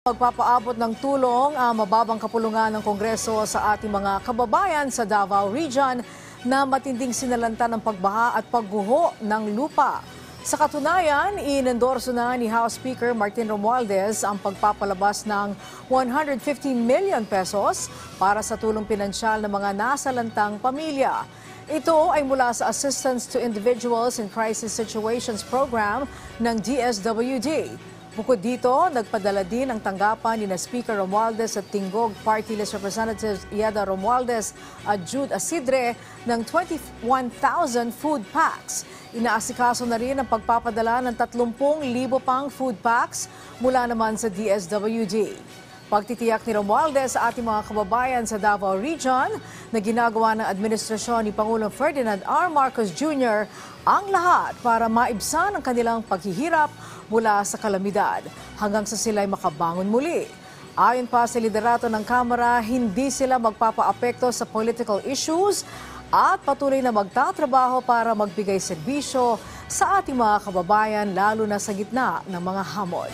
Magpapaabot ng tulong ang mababang kapulungan ng Kongreso sa ating mga kababayan sa Davao Region na matinding sinalanta ng pagbaha at pagguho ng lupa. Sa katunayan, inendorso na ni House Speaker Martin Romualdez ang pagpapalabas ng 150 million pesos para sa tulong pinansyal ng mga nasalantang pamilya. Ito ay mula sa Assistance to Individuals in Crisis Situations Program ng DSWD. Bukod dito, nagpadala din ang tanggapan ni Speaker Romualdez at Tingog Party List Representatives Ieda Romualdez at Jude Asidre ng 21,000 food packs. Inaasikaso na rin ang pagpapadala ng 30,000 pang food packs mula naman sa DSWD. Pagtitiyak ni Romualdez sa ating mga kababayan sa Davao Region na ginagawa ng administrasyon ni Pangulong Ferdinand R. Marcos Jr. ang lahat para maibsan ang kanilang paghihirap mula sa kalamidad hanggang sa sila'y makabangon muli. Ayon pa sa liderato ng Kamara, hindi sila magpapaapekto sa political issues at patuloy na magtatrabaho para magbigay serbisyo sa ating mga kababayan lalo na sa gitna ng mga hamon.